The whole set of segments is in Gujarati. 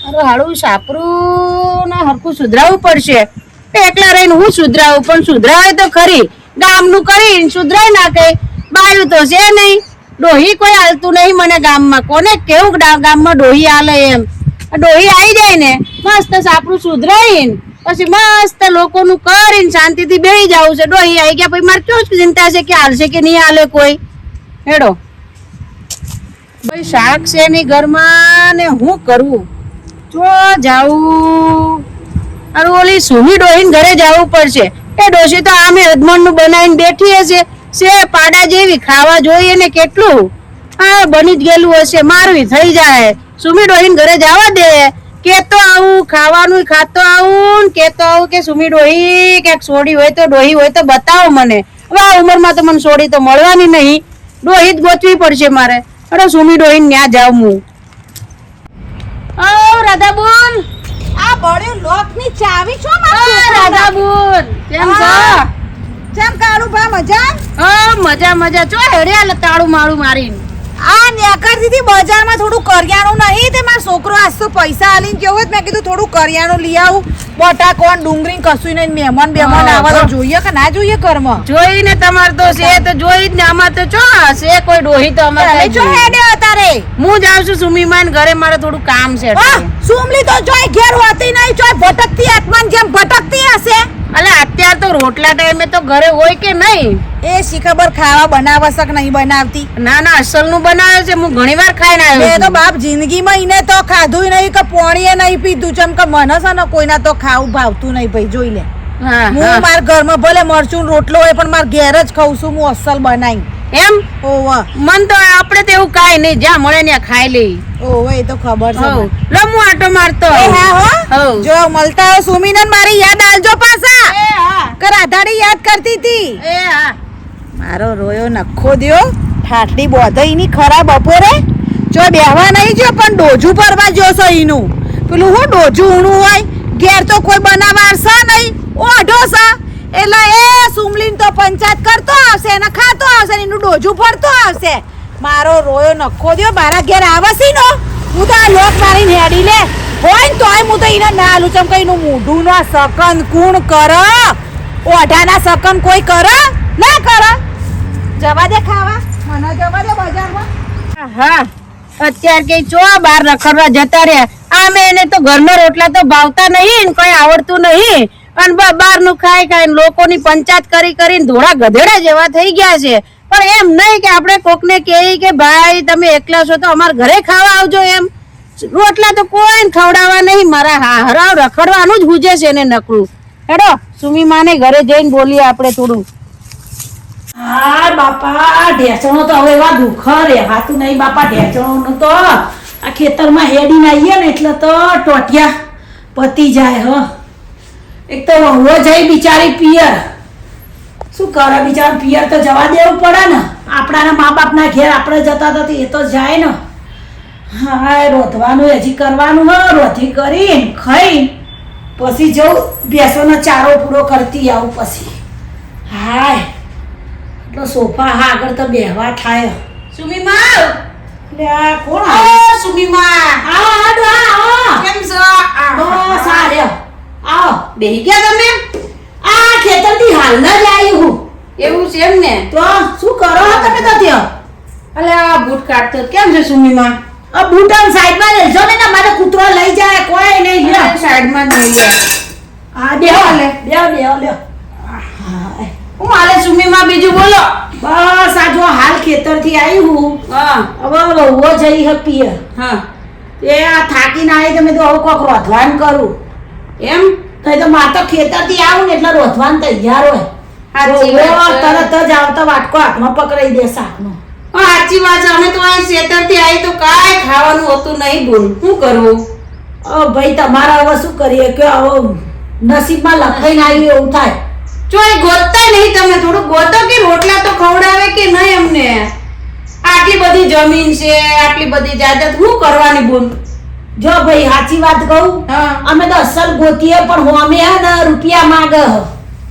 અરે હાડું સાપરું ને હરખું સુધરાવવું પડશે. એકલા રહીને હું સુધરાવું, પણ સુધરાવે તો ખરી. ગામનું કરીને સુધરાય ના કઈ બાયું તો છે નહીં. ડોહી કોઈ હાલતું નહીં મને ગામમાં. કોને કેવું ગામમાં ડોહી હાલે એમ. ડોહી આવી જાય ને મસ્ત સાપરું સુધરાઈને પછી મસ્ત લોકોનું કરીને શાંતિથી બેસી જવું છે. ડોહી આવી ગયા પછી મારે કેવું ચિંતા છે કે હાલશે કે નહીં હાલે કોઈ. હેડો ભાઈ શાક છે નહીં ઘરમાં ને હું કરવું જો જાવું. અરે ઓલી સુમી ડોહીને ઘરે જવું પડશે. એ ડોશી તો આમે અધમણનું બનાવીને બેઠી હશે. છે પાડા જેવી ખાવા જોઈએ ને કેટલું. હા બની જ ગયેલું હશે. મારું થઈ જાય. સુમી ડોહીને ઘરે જવા દે. કેતો આવું ખાવાનું ખાતો આવું કેતો આવું કે સુમી ડોહી ક્યાંક સોડી હોય તો ડોહી હોય તો બતાવો મને. હવે આ ઉંમરમાં તો મને સોડી તો મળવાની નહીં. ડોહી જ ગોતવી પડશે મારે. અરે સુમી ડોહીને ત્યાં જાઉં હું. ઓ રાધાબુન આ બળ્યો લોકની ચાવી છો રાધાબુન કેમ છો? જેમ કાળું ભા મજા મજા મજા ચો હેડ્યા તાળું માળું મારીને. આ નેકરથી બજારમાં થોડું કરિયાણું નહીં તે મારો છોકરો આજ તો પૈસા આલીને કેવો મેં કીધું થોડું કરિયાણું લઈ આવું. બટાકોન ડુંગળી કશું નહીં. મહેમાન બેમાન આવા તો જોઈએ કે ના જોઈએ ઘરમાં? જોઈને તમાર તો છે તો જોઈ જ ને. અમાર તો ચો છે કોઈ ડોહી તો અમાર ચો હેડે અતારે હું જાઉં છું સુમીમાન ઘરે. મારે થોડું કામ છે. સુમલી તો જોઈ ઘેર હોતી નહીં. જોઈ ભટકતી આત્માન જેમ ભટકતી હશે. અલે અત્યારે તો રોટલા ટાઈમે તો ઘરે હોય કે નહીં? એ શી ખબર ખાવા બનાવે છે કે નહીં બનાવતી. ના ના અસલ નું બનાવે છે. હું ઘણી વાર ખાઈને આવ્યો મેં તો બાપ જિંદગીમાં ઈને તો ખાધું નહીં કે પોણીએ નહીં પીધું. ચમ કે મને છે ને કોઈના તો ખાવું ભાવતું નહીં ભાઈ. જોઈ લે હું મારા ઘરમાં ભલે મરચું રોટલો હોય પણ મારા ઘેર જ ખાઉં છું. હું અસલ બનાવી એમ. ઓવા મન તો આપણે તો એવું કાઈ નહીં. જ્યાં મળે ને ખાઈ લઈ. ઓવે એ તો ખબર છે. લો હું આટો મારતો. જો મળતા હોય સુમીને મારી યાદ આલજો પાછા. કે રાધાડી યાદ કરતી હતી. મારો રોયો નખો દ્યો. ઠાઠડી બોધઈની ખરા બપોરે જો બેહવા નહીં જો પણ ડોજું પરવા જોશો ઈનું. પેલું હું ડોજું ઊણું હોય ઘેર તો કોઈ બનાવવા છે નહીં. ઓઢો છે એટલે એ સુમલીન તો પંચાયત કરતો આવશે ને ખાતો આવશે ને એનું ડોજું ફરતો આવશે. મારો રોયો નખો દ્યો. મારા ઘેર આવશે નો હું તો આ લોક મારીને હેડી લે હોય ને તોય હું તો એને ના આલું. ચમ કઈનું મોઢું નો સકન કુણ કર ઓઢાના સકન કોઈ કર ના કર. જવા દે ખાવા મને જવા દે બજારમાં. હા અત્યારે કઈ ચો બહાર રખડવા જતા રહ્યા. આમે એને તો ઘરના રોટલા તો ભાવતા નહીં. કઈ આવડતું નહીં. અને બહાર નું ખાઈ ખાઈને લોકોની પંચાયત કરી કરીને ધોળા ગધેડા જેવા થઈ ગયા છે. પણ એમ નહીં કે આપણે કોકને કહીએ કે ભાઈ તમે એકલા છો તો અમારા ઘરે ખાવા આવજો એમ. રોટલા તો કોઈ ખવડાવવા નહીં. મારા હારાવ રખડવાનું જ હુજે છે એને નકરું. હેડો સુમી માને ઘરે જઈને બોલીએ આપણે થોડું. હા બાપા ઢેચણો તો હવે એવા દુઃખ રહેવાતું નહીં બાપા. ઢેચણો તો આ ખેતરમાં હેડીને આવીએ ને એટલે તો ટોટિયા પતી જાય. એક તો વહુઓ જઈ બિચારી પિયર. શું કરે બિચારા પિયર તો જવા દેવું પડે ને. આપણાના મા બાપના ઘેર આપણે જતા હતા એ તો જાય ને. હા રોધવાનું હજી કરવાનું રોધી કરીને ખાઈ પછી જવું ભેંસોનો ચારો પૂરો કરતી આવું પછી. હાય એટલો સોફા હા આગળ તો બેહવા થાય. સુમીમા લે આ કોણ ઓ સુમીમા આવો આડો આવો. કેમ છો? બસ આ રે આવો. બેહી ગયા તમે? આ ખેતરથી હાલના જ આવી હું. એવું છે એમ ને? તો શું કરો તમે તો ત્યાં? અલે આ બૂટ કાઢતો કેમ છે સુમીમા? આ બૂટન સાઈડમાં લેજો ને મારો કૂતરો લઈ જાય કોઈ નહીં. લે સાઈડમાં જ નહીં લે. આ બેહો લે બેહો લે. હું હાલે સુમીમા બીજું બોલો. બસ આ જો હાલ ખેતરથી આવી હું. હા હવે વહુઓ જઈ હે પિયર. હા એ આ થાકીને આવી તમે તો હવે કોક રોધવાન કરું એમ. કઈ તો માર તો ખેતરથી આવું ને એટલે રોધવાન તૈયાર હોય. સાચી વાત છે. તરત જ આવતા વાટકો હાથમાં પકડાઈ દે શાકનો. સાચી વાત છે. અમે તો અહીં ખેતરથી આવી તો કાંઈ ખાવાનું હોતું નહીં બોલ. શું કરવું? ભાઈ તમારે હવે શું કરીએ કે હવે નસીબમાં લખાઈને આવ્યું એવું થાય. ચોય ગોતતા નહીં તમે. થોડું ગોતો કે રોટલા તો ખવડાવે કે નહીં અમને. આટલી બધી જમીન છે આટલી બધી જાયદાદ શું કરવાની બોલ? જો ભાઈ સાચી વાત કહું અમે તો અસલ ગોતીએ પણ હોમે હે ને રૂપિયા માંગે.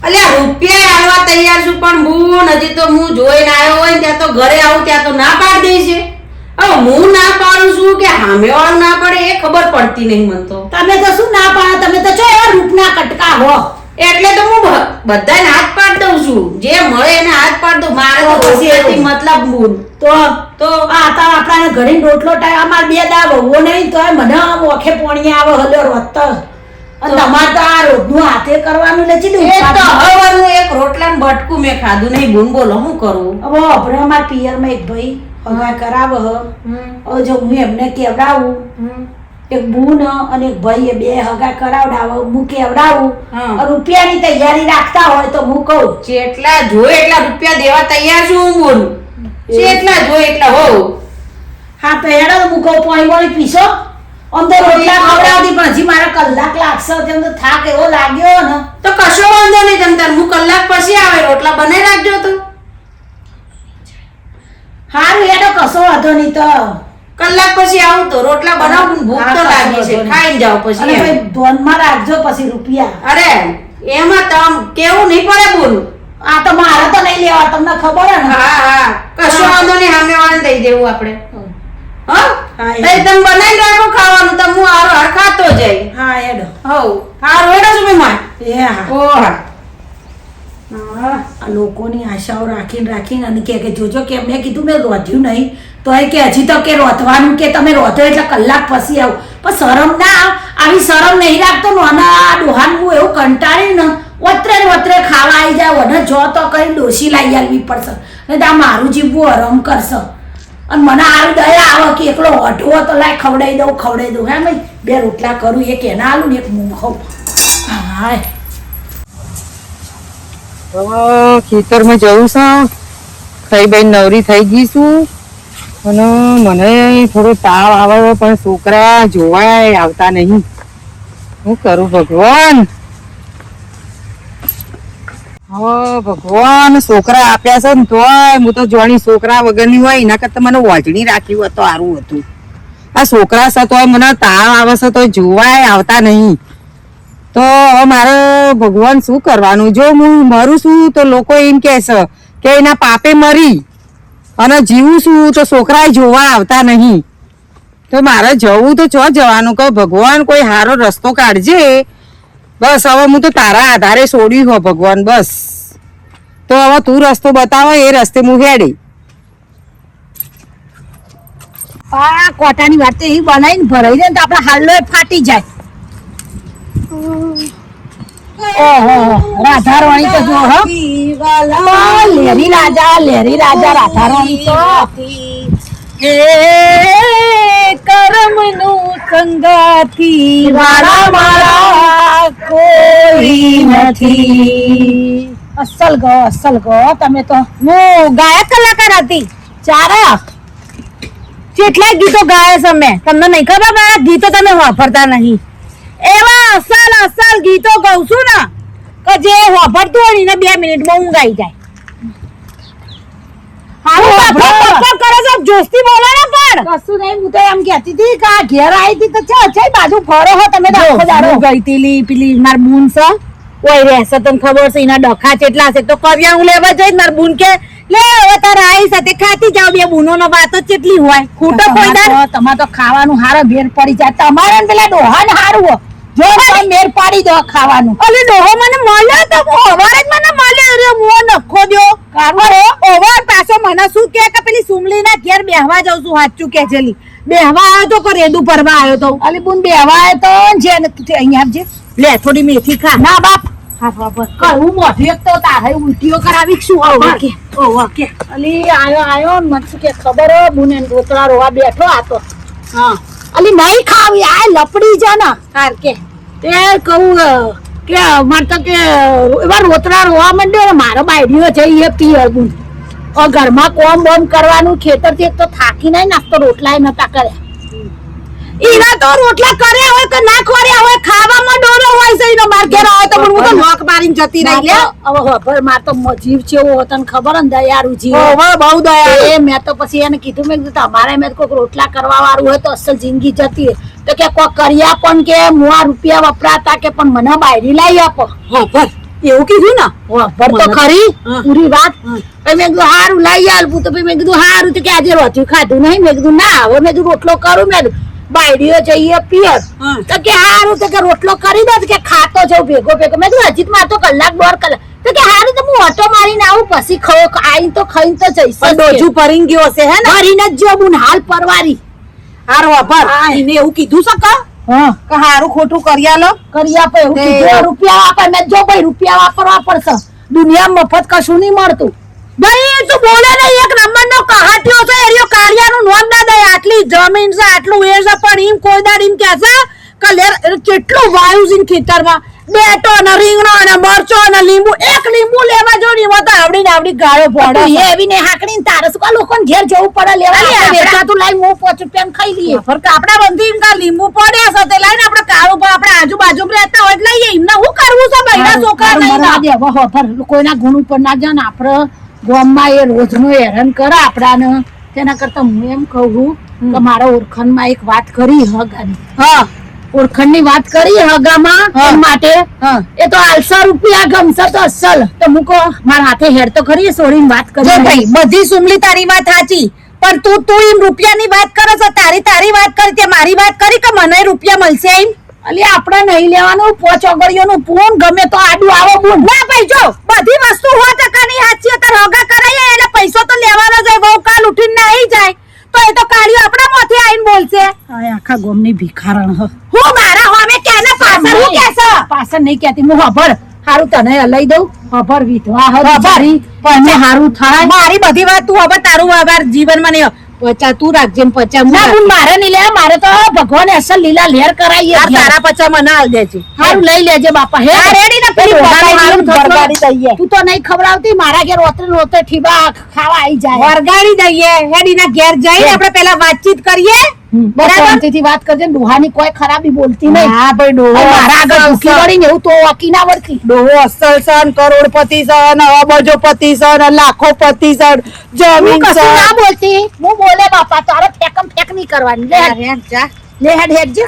અલ્યા રૂપિયા આલવા તૈયાર છું પણ હું હજી તો હું જોઈને આવ્યો હોય ત્યાં તો ઘરે આવું ત્યાં તો ના પાડી દે છે. હવે હું ના પાડું છું કે સામે વાળું ના પડે એ ખબર પડતી નહીં મને તો. તમે તો શું ના પાડો, તમે તો છો એવા રૂપના કટકા હો. એટલે તો હું બધાને હાથ પાડ દઉં છું, જે મળે એને હાથ પાડ દઉં. મારે તો પછી એથી મતલબ બુન તો આ તાર આપણાને ઘડી રોટલો ટાય અમાર બે દા વહુઓ નહીં તોય મને ઓખે પોણી આવે હલ્યો રોત. અને તમારે તો આ રોજનું હાથે કરવાનું નથી ને. એ તો હવાનું એક રોટલાનું બટકું મેં ખાધું નહીં. બુન બોલો શું કરું? હવે આપણે અમારા પિયરમાં એક ભાઈ હવા કરાવે હ. હવે જો હું એમને કેવડાવું, એક બુન અને એક ભાઈ એ બે હગા કરાવડાવે, હું કેવડાવું રૂપિયાની તૈયારી રાખતા હોય તો હું કહું જેટલા જોઈએ એટલા રૂપિયા દેવા તૈયાર છું હું બોલું. જેટલા જોઈએ એટલા હોવ. હા તો હેડો હું કહું પોણી પીસો અંદર રોટલા ખવડાવતી, પણ હજી મારે કલાક લાગશે. તેમ તો થાક એવો લાગ્યો ને. તો કશો વાંધો નહીં. તમ તાર હું કલાક પછી આવે રોટલા બનાવી રાખજો. તો હારું હેડો કશો વાંધો નહીં. તો કલાક પછી આવું તો રોટલા બનાવું. ભૂખ તો લાગી છે, ખાઈને જાવ પછી. અને ભાઈ ધોનમાં રાખજો પછી રૂપિયા. અરે એમાં તમ કેવું નહીં પડે બોલું. આ તો મારે તો નહીં લેવા, તમને ખબર હે ને. હા હા કશો વાંધો નહીં. સામે વાળાને દઈ દેવું આપણે. હા તમે બનાવી રાખો ખાવાનું. તો હું હારો હાર ખાતો જઈ. હા હેડો. હવ હારું હેડો છું મેં માં. એ હા. ઓ હા આ લોકોની આશાઓ રાખીને અને કે જોજો કે મેં કીધું મેં રોધ્યું નહીં તો એ કે હજી તો કે રોધવાનું કે તમે રોધો એટલે કલાક પછી આવું. પણ શરમ ના આવી શરમ નહીં રાખતો ને. આ ડોહાન હું એવું કંટાળી ને વતરે ખાવા આવી જાય. વને જો તો કઈ ડોસી લાવી આવવી પડશે ને આ મારું જીવવું હરમ કરશે. અને મને આવું દયા આવે કે એકલો ઓઢવો તો લાય ખવડાવી દઉં હે ભાઈ. બે રોટલા કરું, એક એના આલું ને એક હું ખાઉં. હા ખેતરમાં જવું છે, ખાઈ બાઈ નવરી થઈ ગઈ છું અને મને થોડો તાવ આવે પણ છોકરા જોવાય આવતા નહીં. શું કરું ભગવાન? હવે ભગવાન છોકરા આપ્યા છે ને તોય હું તો જોણી છોકરા વગરની હોય એના કરતા મને વોજણી રાખી હોત તો સારું હતું. આ છોકરા છે તોય મને તાવ આવે છે તો જોવાય આવતા નહીં. તો હવે મારે ભગવાન શું કરવાનું? જો હું મરું છું તો લોકો એમ કહે છે કે એના પાપે મરી, અને જીવું છું તો છોકરા જોવા આવતા નહીં. તો મારે જવું તો ચો જવાનું? કહો ભગવાન કોઈ સારો રસ્તો કાઢજે. બસ હવે હું તો તારા આધારે છોડ્યું હો ભગવાન. બસ તો હવે તું રસ્તો બતાવો, એ રસ્તે હું હેડી. આ કોટાની વાત તો એવી બનાવીને ભરાઈ જાય ને તો આપણા હાલો ફાટી જાય. ઓહો રાધારાણી તો જો હો લેરી રાજા રાધારાણી તો હે કરમનું સંગાથી વાળા મારા કોઈ નથી. અસલ ગો તમે તો. હું ગાયક કલાકાર હતી. ચારા કેટલા ગીતો ગાયા છે મેં, તમને નહીં ખબર? મારા ગીતો તમે વાપરતા નહીં. એવા અસલ ગીતો ગાઉં છું ને કે જે વાપરતું હોય ને 2 મિનિટમાં ઊંઘ આવી જાય. કરો છો જોસ્તી બોલો ને. પણ કશું નહીં. હું તો એમ કહેતી હતી કે આ ઘેર આવી હતી તો છે બાજુ ફરો હો તમે. ગઈ તી પેલી માર બૂન છે ઓય રહેશે તને ખબર છે એના ડખા કેટલા છે. તો કવ્યા હું લેવા જઈ માર બૂન કે લે હવે તારે આવી સાથે ખાતી જાવ. બે બૂનો નો વાતો કેટલી હોય. ખોટો કોઈ તમારે તો ખાવાનું હારો ભેર પડી જાય. તમારે પેલા ડોહાને હારું હો જો મેર પાડી દો ખાવાનું. અલે ડોહો મને મળ્યો તો ઓવર જ મને મળ્યો રે. મો નખો દ્યો કારો ઓવર પાછો મને શું કે પેલી સુમલીના ઘેર બેહવા જાઉં છું. સાચું કે છેલી બેહવા આવ્યો તો રેડું ભરવા આવ્યો તો. અલી બુન બેહવા આવ્યો તો જે અહીંયા આપજે લે થોડી મેથી ખા. ના બાપ કરું મોઢું એક તો તારે ઉલટીઓ કરાવી શું? ઓકે અલી આયો મને શું કે ખબર હો બુને રોતડા રોવા બેઠો આ તો. હા અલી નહીં ખાવી આ લપડી જા ને હાર કે તે કહું કે મારે તો કે એવા રોતડા રોવા માંડ્યો. મારો બાયડીઓ છે એ પિયર બુન ઘરમાં કોમ બોમ કરવાનું. ખેતરથી એક તો થાકી નહીં નાખતો. રોટલા નતા કર્યા. ઈના તો રોટલા કર્યા હોય કે ના કર્યા હોય ખાવામાં ડોરો હોય છે. એનો માર ઘેર આવે તો હું તો લોક મારીને જતી રહી. લે હવે ખબર માર તો જીવ છે એવો તને ખબર ને દયાળુ જીવ. હવે બહુ દયા. એ મેં તો પછી એને કીધું મેં કીધું તમારે મેં કોઈક રોટલા કરવા વાળું હોય તો અસલ જિંદગી જતી તો કે કોઈ કર્યા પણ કે હું આ રૂપિયા વપરાતા કે પણ મને બાયરી લાવી આપો. હા એવું કીધું ને ભર તો ખરી પૂરી વાત. પછી મેં કીધું હારું લાવી આલવું. તો પછી મેં કીધું હારું તો કે આજે રોટી ખાધું નહીં. મેં કીધું ના હવે મેં કીધું રોટલો કરું. મેં બાયડીઓ જઈએ પિયર હા. તો કે હારું તો કે રોટલો કરી દો કે ખાતો જાઉં ભેગો ભેગો મેં કીધું હજી માં તો કલાક 1.5 કલાક તો કે હારું તો હું ઓટો મારીને આવું પછી આઈને તો ખાઈને તો જઈશ પણ ડોજુ ભરીને ગયો હશે હે ને ભરીને જ જો બુન હાલ પરવારી હારો વાપર એને એવું કીધું છે કે હારું ખોટું કરી આલો કરી આપે એવું તે- કીધું. રૂપિયા વાપર મેં જો ભાઈ રૂપિયા વાપરવા પડશે દુનિયા મફત કશું નહીં મળતું ભાઈ તું બોલે નહીં એક નંબર નો કહાટ્યો છે એરિયો કાળિયાનું નોંધ ના દે આટલી જમીન છે આટલું એ છે પણ ઈમ કોઈ દાડ ઈમ કે છે કે કેટલું વાયુ છે ખેતરમાં બેટો ને રીંગણો ને મરચો ને લીંબુ એક લીંબુ લેવા જો ની તો આવડી ગાળો ફોડે તું એવી ને હાકડીને તારે શું કા લોકોને ઘેર જવું પડે લેવા અરે આપણે આપણા- વેચાતું લાઈ હું 5 રૂપિયાનું ખાઈ લઈએ પર કાપડા બંધી ઈમ કા લીંબુ પડ્યા છે તે લઈને આપણે કાળું પર આપણે આજુબાજુ રહેતા હોય એટલે લઈએ એમને શું કરવું છે બૈરા છોકરા નહીં મરવા ના. દે, હવે હોફર કોઈના ગુણ ઉપર ના જાય ને આપણે ગામમાં એ રોજનું હેરાન કરે આપણાને તેના કરતા હું એમ કહું છું કે મારા ઓળખાણમાં એક વાત કરી હગાની હા ઓળખાણની વાત કરી હગામાં હા. એમ માટે હા એ તો 800 રૂપિયા ગમશે તો અસલ તો મૂકો મારા હાથે હેર તો ખરી સોડીને વાત જો કરી ભાઈ બધી સુમલી તારી વાત સાચી પણ તું એમ રૂપિયાની વાત કરે છે તારી વાત કરી તે મારી વાત કરી કે મને રૂપિયા મળશે એમ અલી આપણે નહીં લેવાનું 5 ઓગળીઓનું પૂન ગમે તો આડું આવો પૂન ના ભાઈ જો બધી વસ્તુ 100% ની સાચી છે તો રોગા કરાઈએ એટલે પૈસો તો લેવાનો જ હોય બહુ કાલ ઉઠીને નહીં જાય તો એ તો કાળિયો આપણા મોથી આવીને બોલશે આ આખા ગામની ભિખારણ હ હું મારા હોમે કેને પાછળ હું કેસો પાછળ નહીં કહેતી હું હભર હારું તને લઈ દઉં હભર વિધવા હ હભર. બિચારી પણ હારું થાય મારી બધી વાત તું હવે તારું આભાર જીવનમાં નહીં પચા તું રાખજે ને પચા હું ના રાખીશ. પણ મારે નહીં લે મારે તો ભગવાન અસલ લીલા લેર કરાઈએ આ તારા પચા મને હાલ દેજે હારું લઈ લેજે બાપા હે આ રેડી ને પેલી રોગાનું હારું થતું. વરગાડી દઈએ તું તો નહીં ખવડાવતી મારા ઘેર રોતે ઠીબા ખાવા આવી જાય વરગાડી દઈએ હેડીના ઘેર જઈને આપણે પહેલા વાતચીત કરીએ બરાબર બરાબર શાંતિથી વાત કરજે ડોહાની કોઈ ખરાબી બોલતી નહીં હા ભાઈ ડોહો અને મારા આગળ અસલ ભૂખી છે. વળીને એવું તો વાકી ના વળતી ડોહો અસલ છે કરોડપતિ છે અબજોપતિ છે લાખોપતિ છે હું જમીન કશું ના છે બોલતી હું બોલે બાપા તારે ફેકમ ફેક નહીં કરવાની લે હેડ. લે હેડ જે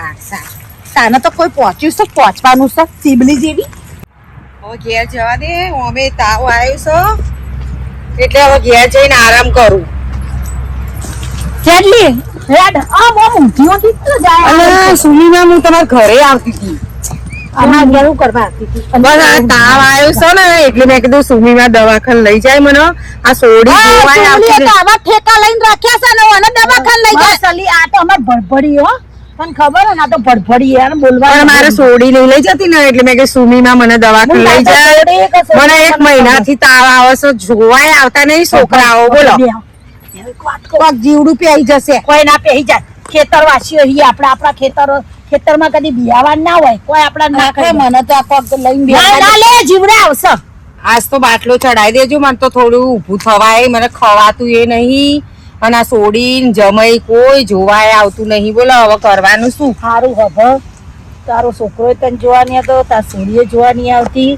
તાને તો કોઈ પહોંચ્યું છે પહોંચવાનું છે સીબલી જેવી હવે ઘેર જવા દે અમે તાવ આવ્યો છે એટલે હવે ઘેર જઈને આરામ કરું કેટલી હેડ આ બહુ ઊંધી ઊંધી તો જાય અને સુમીના હું તમારા ઘરે આવતી હતી આના ઘેર હું કરવા આવતી હતી બસ આ તાવ આવ્યો છે ને એટલે મેં કીધું સુમીમાં દવાખાને લઈ જાય મને આ સોડી જોવાય આવતી રહે. આવા ઠેકા લઈને રાખ્યા છે ને અને દવાખાને લઈ જાય બસ અલી આ તો અમાર ભડભડી હો તને ખબર હે ને આ તો ભડભડી યાર બોલવા પણ મારે સોડી નહીં લઈ જતી ને એટલે મેં કીધું સુમીમાં મને દવાખાને લઈ જાય મને એક મહિનાથી તાવ આવે છે જોવાય આવતા નહીં છોકરાઓ બોલો કોક જીવડું પેઈ જશે કોઈ ના પહેરી જાય ખેતર વાસીઓ હી આપણા ખેતરમાં કદી બિયાવાન ના હોય કોઈ આપડા ના આખરે કરે મને તો આ પગ લઈને ના બેઠા ના લે જીવડે આવશે આજ તો બાટલો ચડાઈ દેજો મને તો થોડું ઊભું થવાય મને ખવાતું એ નહીં અને આ સોડી જમાઈ કોઈ જોવાય આવતું નહીં બોલો હવે કરવાનું શું સારું હવે તારો છોકરો તને જોવાની હતો તાર સોડીએ જોવાની આવતી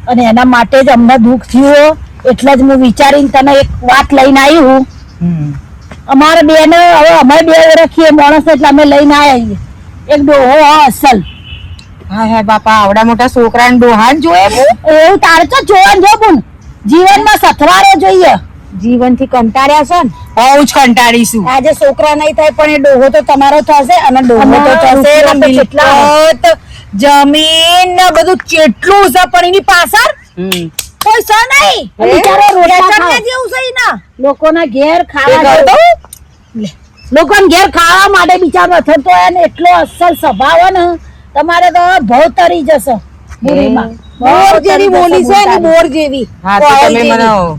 અને એના માટે જ અમને દુઃખ થયું એટલે જ હું વિચારીને તને એક વાત લઈને આવી હું અમારે બેન હવે અમે 2 વર્ષીએ માણસ એટલે અમે લઈને આવ્યા એક ડોહો અસલ હા હા બાપા આવડા મોટા છોકરાને ડોહાન જોયે બહુ એવું તારે તો જોવાનું જો બુન જીવનમાં સથવારો જોઈએ જીવનથી કંટાળ્યા છે ને બહુ જ કંટાળીશું આજે છોકરા નહીં થાય પણ એ ડોહો તો તમારો થશે અને ડોહો તો અમારો થશે રૂપિયા ને તો કેટલા? મિલકત જમીન ને બધું કેટલું છે પણ એની પાછળ કોઈ છે નહીં બિચારો રોટલા વેચાણને ખાય. જેવું છે ઈ ના લોકોના ઘેર એ ખાવા કર જવું. દઉં? લોકોને ઘેર ખાવા માટે બિચારો અથડતો હોય ને એટલો અસલ સ્વભાવ હોય ને તમારે તો બહુ તરી જશે બુરીમાં. બહુ બોર તરી જેવી જશે બોલી છે ને બુરી. બોર જેવી હા તો કોયલ તમે મને જેવી.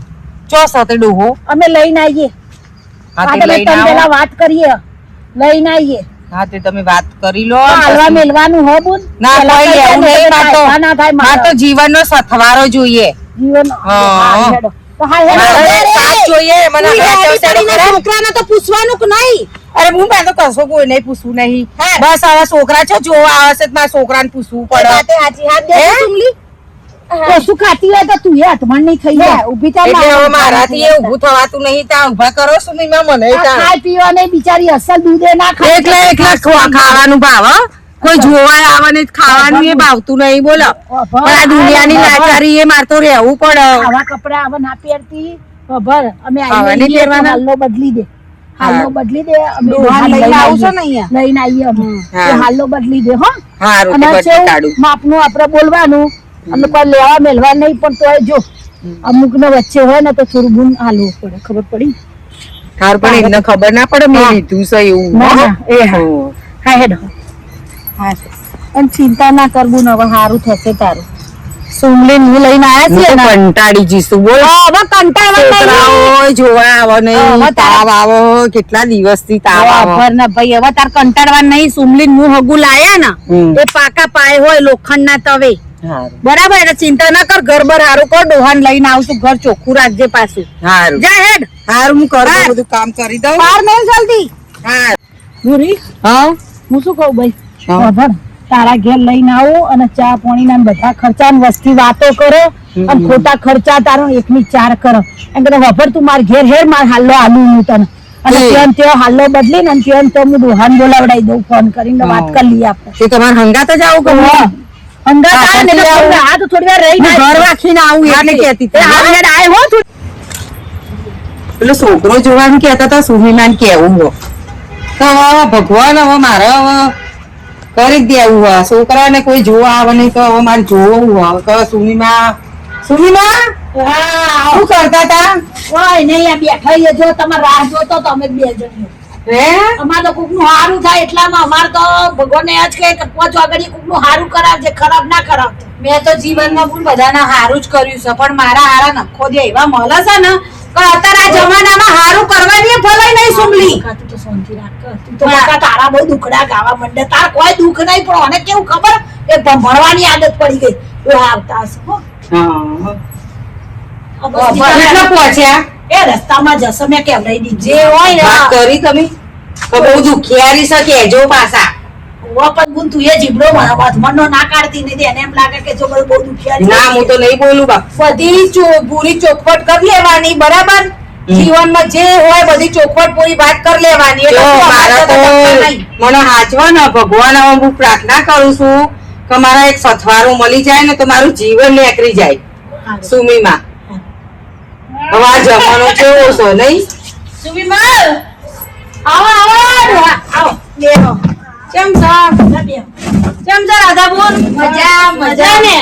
ચો સાથે ડોહો અમે લઈને આવીએ હા આ તે તમે લઈને તમે પેલા આવો વાત કરીએ લઈને આવીએ હા તે તમે વાત કરી લો હાલવા પછી. મેલવાનું હો બુન ના પેલા કોઈ કઈ લેવું નહીં મારે તો. ના થાય મારે તો મારે જીવનનો સથવારો જોઈએ જીવન હા. હા, હેડો. તો હા, હેડો. મારે સાથ જોઈએ મને ઈ હાચવ હેડી સારું પડીને કરે. છોકરાને તો પૂછવાનું કે નહીં અરે હું મેં તો કશો કોઈ નહીં પૂછવું નહીં હા. બસ આવા છોકરા છે જોવા આવે છે તો મારા છોકરાને પૂછવું એ પડે વાતે સાચી. હાથ દે હે? સુમલી. ઓછું ખાતી હોય તો તું એ અટમણ નહીં થઈ જાય ઊભી થા એટલે હવે મારા મારાથી એ ઊભું થવાતું નહીં ત્યાં ઊભા કરો છું નહીં મને આ ખાય પીવા નહીં બિચારી અસલ દૂધે ના ખાય એકલા એકલા ખાવાનું ભાવ હો. કોઈ જોવા આવે ને ખાવાનું એ ભાવતું નહીં બોલો પણ આ દુનિયાની લાચારી એ મારે તો રહેવું પડે આવા કપડા હવે ના પહેરતી ખબર અમે આવા આવીને નહીં લઈએ તો પહેરવાના? હાલનો બદલી દે હાલો બદલી દે અમે ડોહા લઈને આવશો ને અહીંયા? લઈને આવીએ અમે હા. એ હાલો બદલી દે હો હારું અને તે બદલી કેવું કાઢું. માપનું આપણે બોલવાનું અને કોઈ લેવા મેલવા નહીં પણ તોય જો અમુક ને વચ્ચે હોય ને તો થોડું ગુણ હાલવું પડે ખબર પડી હારું પણ એમને ખબર ના પડે મેં લીધું છે એવું ના હો? ના એ હા હો. હા હેડ હા અને ચિંતા ના કરવું ને હવે સારું થશે તારું સુમલીન હું લઈને હું આવ્યા તો છીએ ને કંટાળી જઈશું બોલ હવે કંટાળવા છોકરાઓ જોવા આવે નહીં હવે તાવ આવે કેટલા દિવસથી તાવ આવે ખબર ના ભાઈ હવે તાર કંટાળવા નહીં સુમલીન હું હગું લાયા ને હમ. એ પાકા પાય હોય લોખંડ ના તવે હારું બરાબર એટલે ચિંતા ના કર ઘર બર હારું કર ડોહાન લઈને આવશું ઘર ચોખ્ખું રાખજે પાછું હારું જા હેડ હારું હું કરું હા. બધું કામ કરી દઉં બહાર નહીં જલ્દી હા ભૂરી હા હું શું કહું ભાઈ હા. ખબર તારા ઘેર લઈને આવું અને ચા પાણી ના બધા ખર્ચા ને વસ્તી વાતો કરો અને ખોટા ખર્ચા તારો એકની ચાર કરો એમ કે વફર તું માર ઘેર હેર માર હાલો આલું હું તને અને ત્યાં ત્યાં હાલો બદલીને અને ત્યાં તો હું દોહાન બોલાવડાવી દઉં ફોન કરીને વાત કરી લઈએ આપણે તે તમારે હંગાત જ આવું કહું અંદર હા, આવે ને એટલે એટલે આ તો થોડી વાર રહી હું ઘર રાખીને આવું એટલે કહેતી હતી. આય હો થોડી પેલો છોકરો જોવાનું કહેતા હતા સુમીમાન કેવું હો તો હવે ભગવાન હવે મારે હવે કરી જ દેવું હોય છોકરાને કોઈ જોવા આવે નહીં તો હવે મારે જોવું હોય તો સુમીમા શું કરતા હતા ઓય નહીં આ બેઠા છીએ. જો તમે રાહ જોતો તો અમે બે જણ હે અમારે તો કોકનું હારું થાય એટલામાં અમારે તો ભગવાન એ જ કહે કે પોચ વાગડી કોકનું હારું કરાવજે ખરાબ ના કરાવતો મેં તો જીવનમાં પણ બધાના હારું જ કર્યું છે પણ મારા હારા નખો દે એવા મળે છે ને કે અત્યારે આ જમાનામાં હારું કરવાની ભલાઈ નહીં સુમલી તું તો શાંતિ રાખ તું તો બકા તારા બહુ દુખડા ગાવા મંડે તાર કોઈ દુખ નહીં પણ મને કેવું ખબર એ ભણવાની આદત પડી ગઈ ડોહા આવતા હશે હો. હા આ બસ કેટલા પહોંચ્યા એ રસ્તામાં જશે મેં કેવડાવી દીધી જે હોય ને વાત કરી તમે તો બહુ દુખિયારી છે કેજો પાછા ઓ પણ ગુણ તું એ જીબડો મનો ના કાઢતી નથી એને એમ લાગે કે જો બધું બહુ દુખિયારી ના હું તો નહીં બોલું બાપ બધી પૂરી ચોખવટ કરી લેવાની બરાબર જીવનમાં જે હોય બધી ચોખવટ પૂરી વાત કરી લેવાની એટલે જો શું મારા અમારે તો તો ધક્કા નહીં. મને હાચવા ને ભગવાન હવે હું પ્રાર્થના કરું છું કે મારા એક સથવારો મળી જાય ને તો મારું જીવન નીકળી જાય સુમીમાં હવે આ જમાનો કેવો છે નહીં સુમિમલ આવો આવો ડોહા, આવો બેહો કેમ છો કેમ છો રાધાબુન મજા મજા ને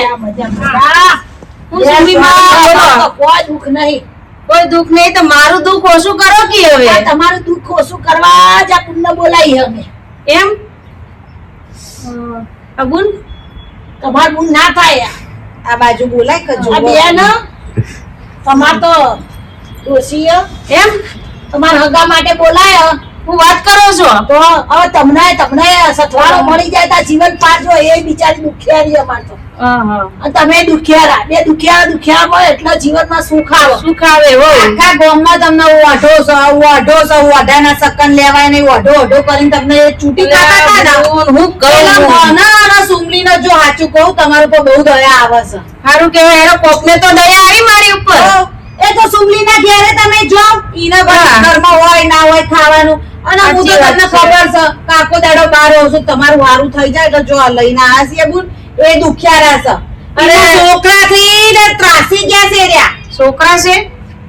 હું સુમિમા કોઈ દુઃખ નહીં કોઈ દુઃખ નહીં તો મારું દુઃખ ઓછું કરો કે આ હવે તમારું દુઃખ ઓછું કરવા જ આ પુણ્ય બોલાવી અમે એમ અબુન તમારું ગુણ ના થાય આ બાજુ બોલાય કે આ બેન તમાર તો ડોશી એમ તમારા હગા માટે બોલાય હું વાત કરો છો તો હવે તમને સથવારો મળી જાય તો જીવન પાછો એ બિચારી દુખિયારી અમાર તો અને તમે દુખિયારા બે દુખિયારા મળે એટલે જીવનમાં સુખ આવે સુખ આવે હો આખા ગામમાં તમને ઓઢો ઓઢાના સકન લેવાય નહીં ઓઢો કરીને તમને ચૂંટી કાઢતા હતા ને હું કહું ના સુમલીનો જો સાચું કહું તમારું પર બહુ દયા આવે છે સારું કહેવાય એનો કોકને તો દયા આવી મારી ઉપર એ તો સુમલીના ઘેરે તમે જો ઈના ઘરમાં હોય ના હોય ખાવાનું અને હું તો તમને ખબર છે કાકો દાડો બાર હોઉં છું તમારું હારું થઈ જાય તો જો આ લઈને આ છે બુન એ દુખિયારા છે અને છોકરાથી ને ત્રાસી ગયા છે રહ્યા છોકરા છે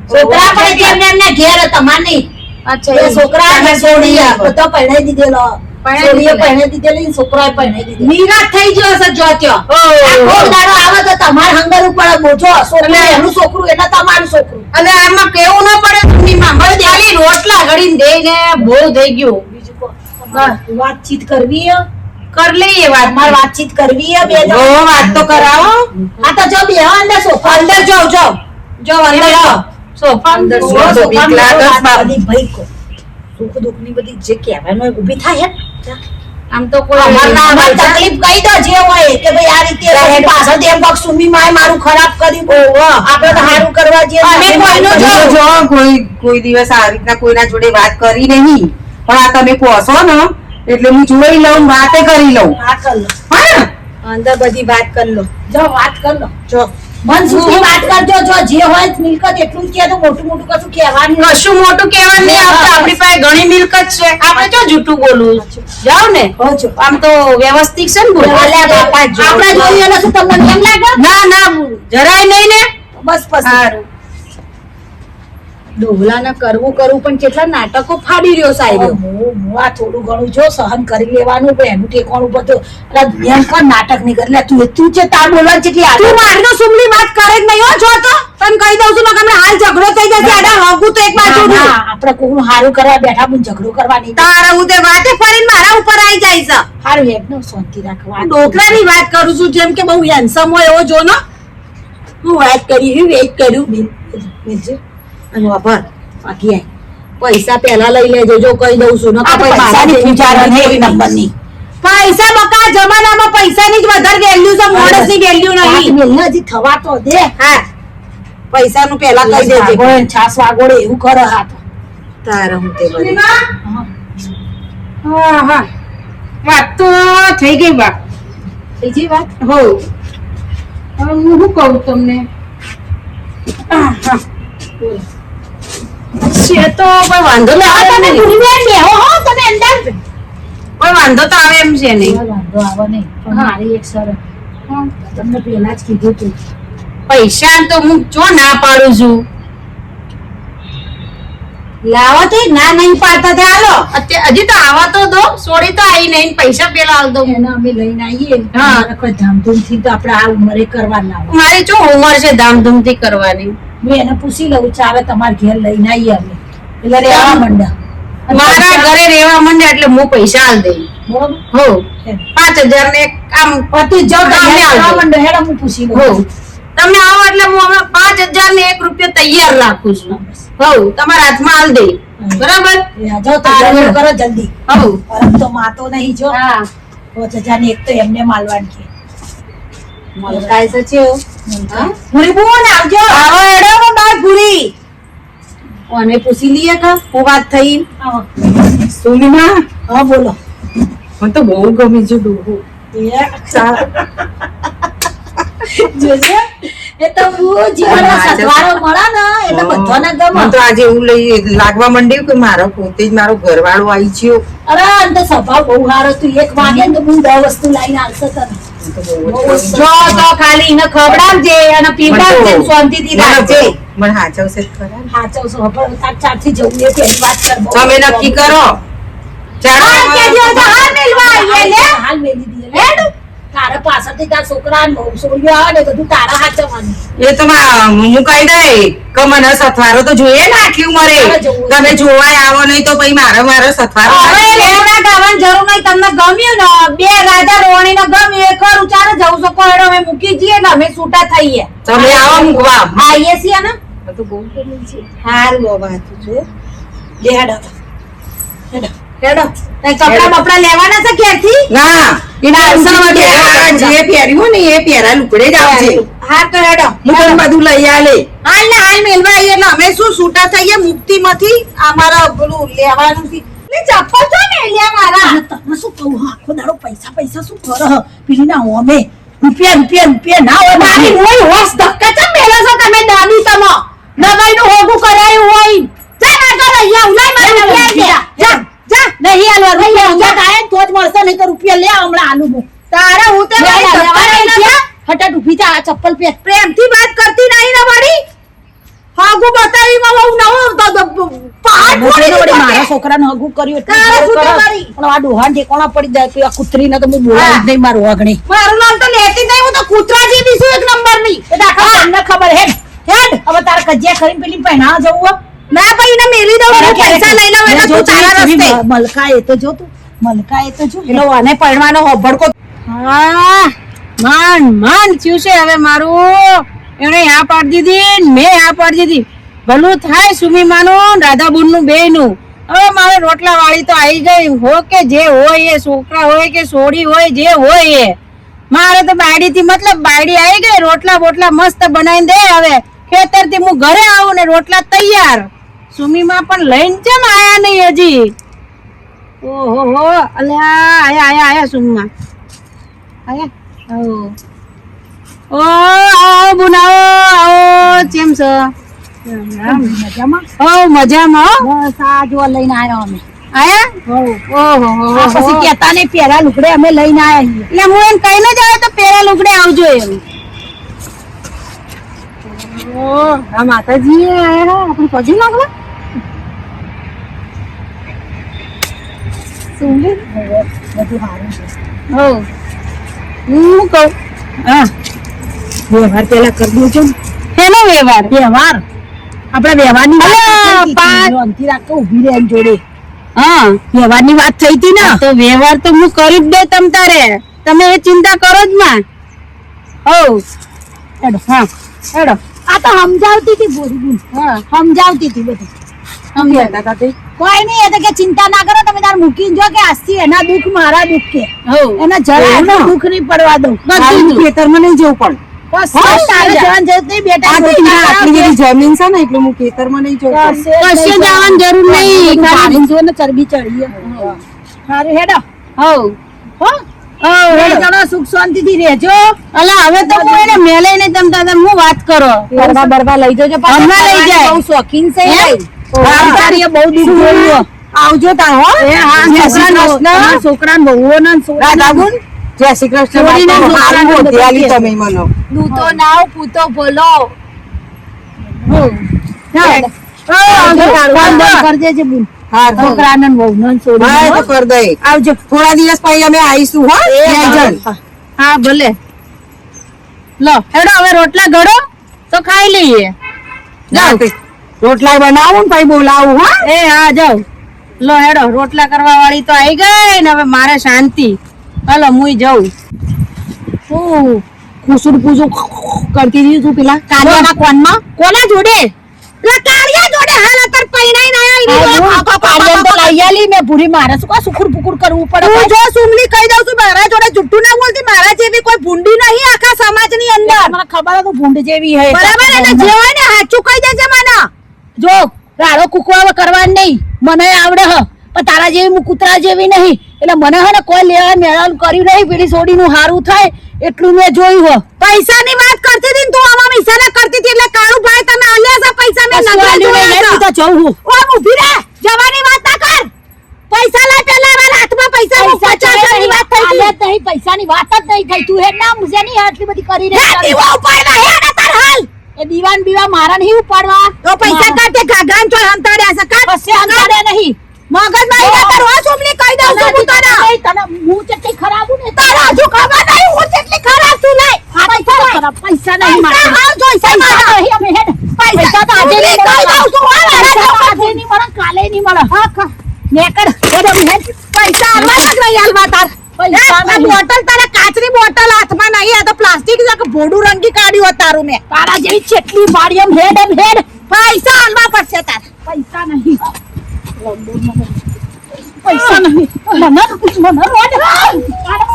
છોકરા પણ એમને ઘેર તમાર નહીં અચ્છા એ છોકરા તમે છોડી આપો. બધો પહેણાઈ દીધેલો પહેણાઈ છોડીએ દીધેલા. પહેણાઈ દીધેલી ને છોકરાએ પહેણાઈ દીધેલી નિરાશ થઈ ગયો છે જો ત્યો આખો દાડો આવે તો તમાર હંગર ઉપર બોજો છોકરું અને એનું છોકરું એટલે તમારું છોકરું અને આમાં કેવું ન પડે સુમીમાં બસ ખાલી રોટલા ઘડીને દેઈને બહુ થઈ ગયું બીજું કો તમારે વાતચીત કરવી હે? કર લઈએ વાત તમારે વાતચીત કરવી હે બે જણ? ઓ વાત તો કરાવો આ તો જો બે અંદર સોફા અંદર જાઓ જાઓ જાઓ અંદર જાઓ સોફા અંદર જો તો સોફામાં બીક લાગે છે વાત બાપ. બધી ભાઈ કો સુખ દુઃખ ની બધી જે કહેવાનું હોય ઊભી થાય હે આમ તો કોઈ અમાર તકલીફ કહી દો જે હોય કે ભાઈ આ રીતે પછી પાછળથી એમ પગ સુમી માય મારું ખરાબ કર્યું આપણે તો સારું કરવા જઈએ અમે કોઈનું જો કોઈ દિવસ આ રીતના કોઈના જોડે વાત કરી નહીં પણ આ તમે કહો ને એટલે હું જોઈ લઉં વાતે કરી લઉં હા કર લો હા ને? અંદર બધી વાત કરી લો જો વાત કર લો જો મન સુધી વાત કરજો જો જે હોય મિલકત એટલું જ કહે તો મોટું મોટું કશું કહેવાનું નહીં. કશું મોટું કહેવાનું નહીં આવતું આપણી પાસે ઘણી મિલકત છે આપણે જો જૂઠું બોલવું જાઓ ને હોજો. આમ તો વ્યવસ્થિત છે ને બોલ અલ્યા બાપા, આપણે જોઈએ એટલે શું તમને એમ લાગે ના ના જરાય નહીં ને બસ પછી સારું ડોહલાને કરવું પણ કેટલા નાટકો ફાડી રહ્યો સાહેબ હું આ થોડું ઘણું જો સહન કરી લેવાનું પણ એનું ઠેકાણું બધું એટલે ભયંકર નાટક નહીં કરે એટલે તું છે તાર બોલવા જેટલી તું મારી તો સુમલી વાત કરે જ નહીં હો જો તો તને કહી દઉં છું ને હાલ ઝઘડો થઈ જશે આડા હગું તો એક બાજુ આપણે કોઈનું હારું કરવા બેઠા પણ ઝઘડો કરવા નહીં તારે હું તે વાતે ફરીને મારા ઉપર આવી જાય છે હારું એકદમ શાંતિ રાખવા ડોકરાની વાત કરું છું જેમ કે બહુ હેન્સમ હોય એવો જો ને હું વાત કરી વેઇટ કર્યું અને વાપર બાકી આય પૈસા પહેલા લઈ લેજો જો કહી દઉં છું ને પૈસાની પૂજારા નહીં નંબરની પૈસા બકા જમાનામાં પૈસાની જ વધારે વેલ્યુ છે માણસની વેલ્યુ નહીં મિલને હજી થવા તો દે હા પૈસાનું પહેલા કહી દેજે વાગોળે છાસ વાગોળે એવું કરે હા તો તારે હું તે બધી હા હા વાત તો થઈ ગઈ બા બીજી વાત હો હવે હું શું કહું તમને છે તો કોઈ વાંધો ના આવે તમે નહીં. ભૂલી બેહો હો તમે અંદર કોઈ વાંધો તો આવે એમ છે નહીં વાંધો આવે નહીં પણ મારી એક સર તમને પહેલા જ કીધું તું પૈસા તો હું જો ના પાડું છું લાવો તે ના નહીં પાડતા તે હાલો હજી તો આવા તો દો સોડી તો આવી નહીં પૈસા પેલા આલ દો એને અમે લઈને આવીએ હા. અને કોઈ ધામધૂમથી તો આપણે આ ઉંમરે કરવાના હોય. મારી શું ઉંમર છે ધામધૂમથી કરવાની હું એને પૂછી લઉં ચાલે તમારા ઘેર લઈને આવીએ અમે એટલે રહેવા માંડ્યા અને મારા પૈસા- ઘરે રહેવા માંડે એટલે હું પૈસા આલ દઈ બરોબર? હો એમ. 5,000 ને આમ પતિ જાઓ તમે તમે આવજો. રહેવા માંડો હેડો હું પૂછી હો લઉં તમે આવો એટલે હું હમણાં 5,000 ને 1 રૂપિયો તૈયાર રાખું છું હો તમારા હાથમાં આલ દઈ બરાબર જાઓ તૈયારીઓ કરો જલ્દી હો પરમ તો માતો નહીં જો હા 5,000 એક તો એમને માલવાની છે મલકાય છે ચેવું? હા? ભૂરી બોલ આવજો આવો એડો બાર ભૂરી ઓને પૂછી લઈએ કા હું વાત થઈ આવો. સુમીમાં હા બોલો મને તો બહુ ગમી છે ડોહો એ જોજે એ તો હું જીવનમાં સથવારો મળે ને એટલે બધાને ગમે મને તો આજે એવું લઈ લાગવા માંડ્યું કે મારો પોતે જ મારો ઘરવાળો આવી ગયો અરે આમ તો સ્વભાવ બહુ સારો તું એક વાગે ને તો હું 10 વસ્તુ લઈને આવશે તને મને તો બહુ જ બહુ ગમી. જો તો ખાલી એને ખવડાવજે અને પીવડાવજે ને શાંતિથી રાખજે મને હાચવશે જ ખરા ને? સાચવશો પણ તાર ચારથી જવું એ તેની વાત કર બહુ તમે નક્કી કરો ચાલો હાલ કેજો તો હાલ મેલવા આવીએ લે હાલ મેલી દીધે હેડ તારે પાછળથી તાર છોકરા ને બહુ સોલ્યો આવે ને બધું તારા હાચવવાનું એ તો હું કહી દઈ કે મને સથવારો તો જોઈએ ને આટલી ઉંમરે મારે જવું છે. તમે જોવાય આવો નહીં તો પછી મારો સથવારો હવે લેવડા ગાવાની જરૂર નહીં તમને ગમ્યું ને બે રાજા રોણી ને ગમ્યું એ ખરું ચાલે જવું છો કોયડો અમે મૂકી જઈએ ને અમે છૂટા થઈએ તમે આવો મૂકવા આવીએ છીએ ને મને તો બહુ ગમી છે. હારું બાબા તું જો લે હેડો હેડો હેડો તઈ કપડા બપડા લેવાના છે ક્યાંથી ના એના અવસરમાં કે આ જે પહેર્યું ને એ પહેરા લુકડે જ આવજે હા તો હેડો હું તને બધું લઈ આલે હાલ ને હાલ મેલવા આવીએ એટલે અમે શું છૂટા થઈએ મુક્તિમાંથી અમારા પેલું લેવાનું છે લે ચપ્પલ તો ને લે મારા અને તને શું કહું હા, આખો દાડો પૈસા શું કરે પેલી ના હોમે રૂપિયા ના હોય મારી હોય હોશ ધક્કા ચમ મેલો છો તમે દાદી તમો નવાઈનું હોગું કરાયું હોય જા ના કર અહીંયા ઉલાઈ મારા રૂપિયા જા જા નહીં આલવા રૂપિયા કાય તો જ મળશે નહીં તો રૂપિયા લે હમણાં આલુ હું તારા હું તે મારી ધક્કા નહીં લાગે. હટાટ ઊભી થા આ ચપ્પલ પહેર પ્રેમથી વાત કરતી નહીં ને મારી હાગુ બતાવી માં બહુ નવો પહાડ ફોડી દીધો મારા છોકરાને હગું કર્યું એટલે તારા બહુ શું કરે. તમારી? પણ આ ડોહાણ ઠેકોણા પડી જાય તો આ કૂતરીને તો હું બોલાવું જ નહીં મારું અગણી મારું નામ તો લેતી નહીં હું તો કૂતરા જેવી છું એક નંબરની એ દાખલા તમને ખબર હેડ હેડ હવે તારે કજિયા કરીને પેલી પહેણા જવું હોય? ના ભાઈ ને મેલી દઉં હું પૈસા લઈ લઉં એટલે તું તારા રસ્તે મલકા એ તો જો તું મલકા એ તો જો એનો આને પરણવાનો હોભડકો હા માન થયું છે હવે મારું એને હા પાડી દીધી ને મેં હા પાડી દીધી ભલું થાય સુમી માનું રાધાબુન નું બે નું હવે મારે રોટલા વાળી તો આવી ગઈ હો કે જે હોય એ છોકરા હોય કે સોડી હોય જે હોય એ મારે તો બાયડી થી મતલબ બાયડી આવી ગઈ રોટલા બોટલા મસ્ત બનાવીને દે હવે ખેતર થી હું ઘરે આવું ને રોટલા તૈયાર સુમી માં પણ લઈને કેમ આયા નહીં હજી ઓહો હો અલ્યા આયા સુમી માં આયા ઓ આવો બુનાવો આવો કેમ છો મજામાં ઓ મજામાં હો બસ આ જો લઈને આવ્યા અમે આયા ઓહો આ પછી કેતા ને પેલા લુગડે અમે લઈને આવ્યા છીએ. એટલે હું એમ કહીને જ આવ્યો તો પેલા લુગડે આવજો એમ આ માતાજી આયા આપણે પજી લાગવા હું કહું હા વ્યવહાર પેલા કરી દેજો ને. શેનો વ્યવહાર વ્યવહાર આપણે વ્યવહારની વાત અલા, થઈ હતી. પા- નોંધથી રાખો, ઊભી રહે એની જોડે હા વ્યવહારની વાત થઈ હતી ને તો વ્યવહાર તો હું કરી જ દે તમ તારે તમે એ ચિંતા કરો જ માં હો હેડો હા હેડો આ તો સમજાવતી હતી બોરી હા સમજાવતી હતી બધું સમજાતા કોઈ નહીં એ તો કે ચિંતા ના કરો તમે તાર મૂકીને જો કે આજથી એના દુઃખ મારા દુઃખ કે હો એના જરા એવું ના. દુઃખ નહીં પડવા દઉં બધું જ. ખેતરમાં નહીં જવું પણ બસ હા, તારે જવાનું જરૂર નહીં બેટા આ તો રોટલા અહીંયા આટલી કરાવજે. બધી જમીન છે ને એટલે હું ખેતરમાં નહીં જવું પણ. કશે જવાની જરૂર નહીં ખાલી પાણી જો ને ચરબી ચડી સારું હેડો હો હો હો બે હેડો. જણા સુખ શાંતિથી રહેજો અલા હવે તો કોઈને મેલે નહીં તમ તારે હું વાત કરો ગરબા બરબા લઈ જજો પાછા. હમણાં લઈ જાય. બહુ શોખીન છે એ એમ? લઈ. આ તારીએ બહુ દુઃખ જોયું આવજો તાર હો એ હા જય શ્રી કૃષ્ણ. તમારા છોકરાને બહુઓને ને છોકરાને દાદાબુન, જય શ્રી કૃષ્ણ છોડીને બાપા. છોકરાને હારું બધું ગોતી કે. તમે મને દૂતો નાવ પૂતો ભલો હા. ફોન બંધ કરી દેજે બુન. હારું. છોકરાને ને વહુને ને છોડીને, હા, એ હો. તો કરી દઈ. આવજો થોડા દિવસ પછી અમે આવીશું હો બે જણ. હા ભલે લો હેડો હવે રોટલા ઘડો તો ખાઈ લઈએ જાઓ રોટલા બનાવું ને પછી બોલાવું હા એ હા જાઓ લો હેડો રોટલા કરવા વાળી તો આવી ગઈ ને હવે મારે શાંતિ હાલો મુઈ જઉં હું કુસુર પૂજું કરતી હતી તું પેલા કાલિયાના કોનમાં કોના જોડે પેલા કાલિયા જોડે હાલ અત્યારે પૈણાઈને આયા કાલિયા તો લઈ આલી મેં ભૂરી મારે શું કા સુખુર પુકુર કરવું પડે તું જો સુમલી કહી દઉં છું મારા જોડે જુઠ્ઠું ના બોલતી મારા જેવી કોઈ ભૂંડી નહીં આખા સમાજની અંદર મને ખબર હતું ભૂંડ જેવી હે બરાબર એને જે હોય ને સાચું કહી દેજે મને જો રાડો કુકવા કરવાનું નહીં મને આવડે હ પણ તારા જેવી હું કૂતરા જેવી નહીં એટલે મને હે ને કોઈ લેવા મેળાનું કર્યું નહીં પેલી સોડીનું હારું થાય એટલું મેં જોયું હો પૈસાની વાત કરતી હતી ને તું આમાં ઈશારા કરતી હતી એટલે કાળુ ભાઈ તને આલ્યા છે પૈસા મેં નગરા જોયા છે. તો જઉં હું ઓમ ઊભી રહે જવાની વાત ના કર પૈસા લે પેલા મારા હાથમાં પૈસા મૂક 50,000 ની વાત થઈ હતી આલ્યા જ નહીં પૈસાની વાત જ નહીં થઈ તું હેડ ના મુજે નહીં આટલી બધી કરી હે રહી દીવો ઉપાડવા હે ને તાર હાલ એ દીવાન બીવા મારા નહીં ઉપાડવા તો પૈસા કાઢે ગાગાન ચોર હંતાડ્યા છે કાઢ પછી અંધારે નહીં મગજ મારી ના તાર હોશ ઉમલી કહી દઉં છું હું તને તને હું જેટલી ખરાબ હું ને તારા હજુ ખબર નહીં હું જેટલી ખરાબ છું લે પૈસા ખરાબ પૈસા નહીં પૈસા મારે હાલ જોઈશે પૈસા મારા. નહીં અમે હેડ પૈસા તો આજે નહીં કહી દઉં છું હાલ પૈસા તો હાલ આજે નહીં મળે કાલે નહીં મળે હા ખા નેકડ હેડ અમે હેડ પૈસા હાલવા જ નહીં હાલવા તાર પૈસા આ નહીં. બોટલ તારે કાચની બોટલ હાથમાં નહીં આ તો પ્લાસ્ટિક છે ભોડું રંગી કાઢ્યું હોત તારું મેં તારા જેવી ચેટલી બાડી એમ હેડ પૈસા હાલવા પડશે તાર પૈસા નહીં પૈસા નહીં મને રોડ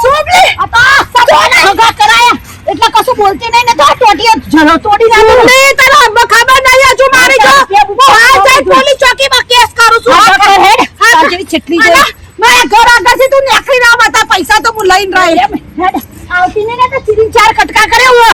સોમલી આ તો સપોના હગા કરાયા એટલે કશું બોલતી નહીં ને તો આ ટોટીએ જરો તોડી નાખ્યો સોમલી તને ખબર નહીં હજુ મારી જો હું હાલ જઈ પોલીસ ચોકીમાં કેસ કરું છું હા, કર હેડ. હા, તાર જેવી ચેટલી અને જેવી. મારા ઘર આગળથી તું નીકળી ના બતા પૈસા તો હું લઈને રહી એમ હેડ આવતી નહીં ને તો ચીરીને ચાર કટકા કરે હું